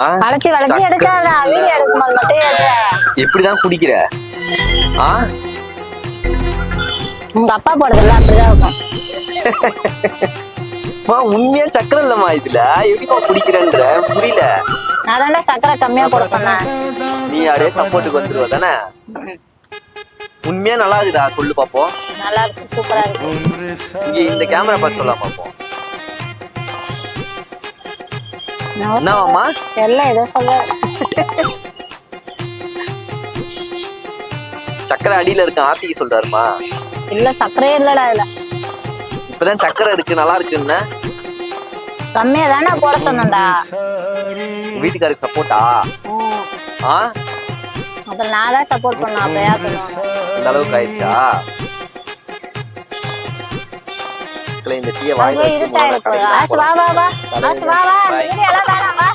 வளைச்சு வளைச்சு எடுக்காத, வீடியோ எடுக்கும்போது மட்டும் எடுற. எப்படிதான் குடிக்கிற? உங்க அப்பா போடுறதுல அப்படிதான் இருக்கும். உண்மையா சக்கரை இல்லம்மா இதுல, எப்படிமா குடிக்கிறன்ற புரியல. அதான்டா சக்கரை கம்மியா போட சொன்னேன். நீ அப்படியே சப்போர்ட்டுக்கு வந்துருவ தானே? உண்மையா நல்லா இருக்குதா சொல்லு பாப்போம். நல்லா இருக்கு, சூப்பரா இருக்கு. இங்க இந்த கேமரா பார்த்து சொல்லலாம் பாப்போம். என்னவாமா தெரியல, ஏதோ சொல்ல. சக்கரை அடியில இருக்கு, ஆத்திக்கு சொல்றாருமா. இல்ல சக்கரையே இல்லடா இதுல. இப்பதான் சக்கரை இருக்கு, நல்லா இருக்குன்னு கம்மியா தானே போட சொன்னேன்டா. வீட்டுக்காருக்கு சப்போர்ட்டா? அப்புறம் நான் தான் சப்போர்ட் பண்ணேன், அப்புறம் யார் பண்ணுவாங்க? இந்த அளவுக்கு ஆயிடுச்சா? இந்த டீயை வாங்கி இருட்டாயிருக்கு. ஆஷ் வா வா வா, ஆஷ் வா வா, இந்த வீடியோ எல்லாம் வேணாம் வா.